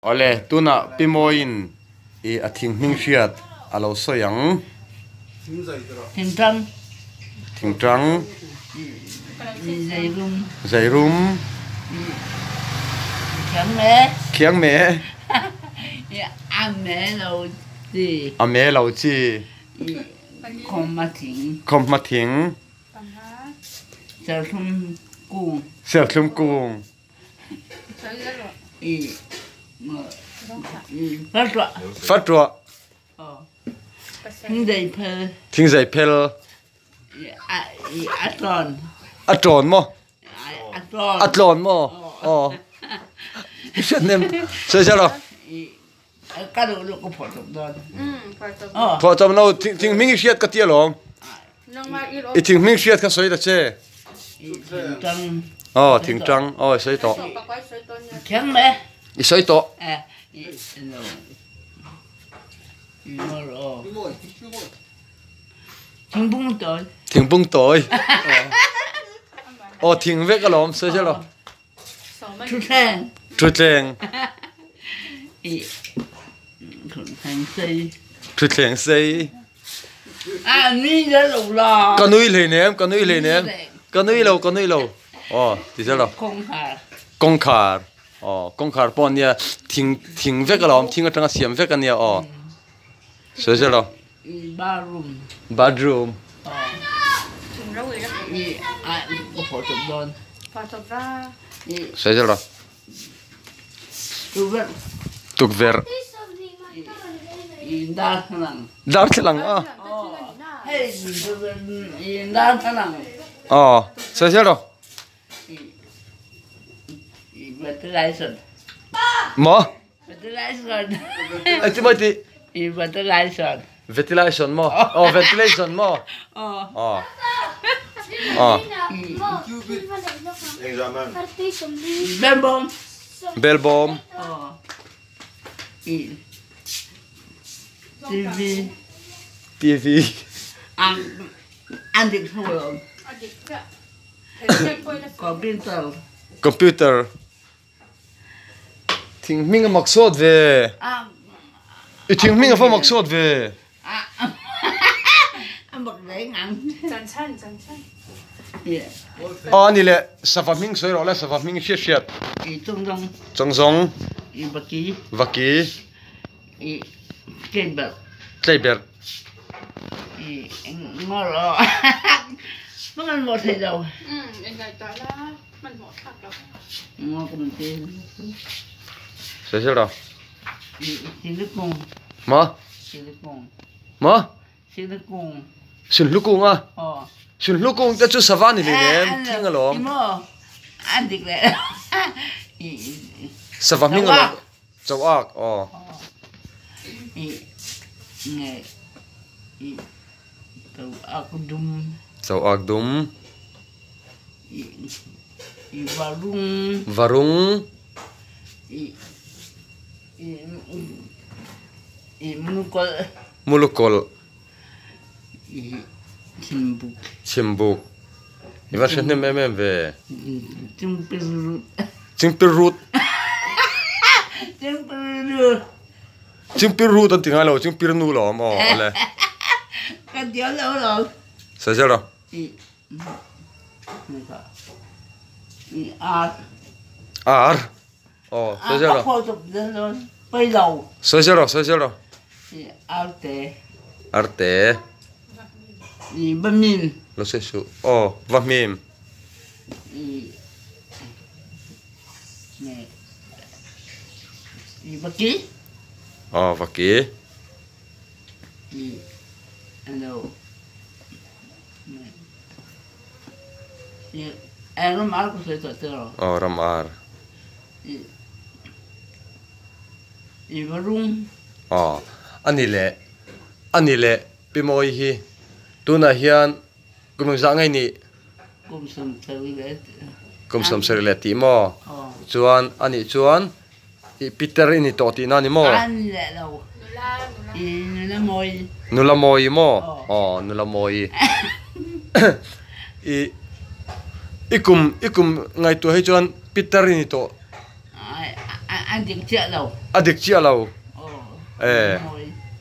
Ole tuna pimoin I athing hming hriat alo soyang thingtrang thingtrang zairum zairum khiang mẹ ame lo chi khom ma thing sel thum kung phát trọ thing dậy pel atron mo atron mo nem chơi sao rồi cá độ nó có phổ thông đơn phổ thông nào thing mình xuyên cái tia lồng thing mình xuyên cái sợi đó chứ thing trăng sợi to khiang mẹ sợi to thing bung tối thing vét cái lồng sợi sao rồi chút đèn chút đèn xây mi đã lù lò con nuôi lên em con nuôi lâu thì sao rồi con khar pon nha thing vét cái lồng thing ở trong cái xiêm vét cái nha sợi sao rồi bedroom phổ thông đơn sợi sao rồi tục ver dar lang sợi sao rồi mo ventilation mo ventilation mo bell bomb TV ăn được thôi computer thing mình mặc sốt về thing mình phải mặc sốt về ăn bật đấy ngắn anh lệ sava mình soi rồi là sava mình siết siết trong trong vaki Kleber ngon rồi nó ăn một thì đâu anh này nói là mình một thật đâu ngon cũng tiền soi sao rồi xin nước cung mo xin lúc cung xin lúc cung ta chú sava này nè thing ở lồng ăn được đấy sava mình ở lồng châu ác nghe châu ác dum varung mulukol chimbuk iba hrenem em về chimpirut chimpirut anh tiếng Anh là chimpirnu lo lẹ cái tiếng lâu rồi sao sao rồi sao sao rồi bây giờ sao sao rồi arte bơm mìn lo sé su vamim vaki vaki ramar ko sa ito ramar ibarung ani le pimoi hi tuna hian kum za ngai ni kum sam serle ti mo chuan ani chuan Peter ini to ti na ni mo nula moi mo nula moi ikum ngai tu hai chuan Peter ini to anh tiếng chia đâu adik chia lo ồ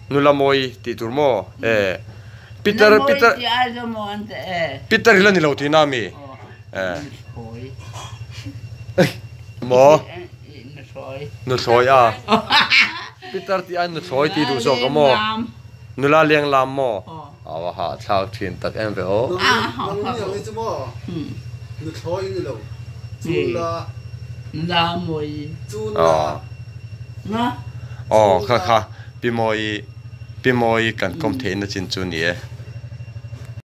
nula moi ti turmo Peter Peter hilan ni lo ti na mi mo nu soi à Peter ti an nu soi ti du so ka mo nula liang lam mo awa ha thao thin tak em ve o nu soi ni lo chu la moi kha pi moi kan kom the na chin chu ni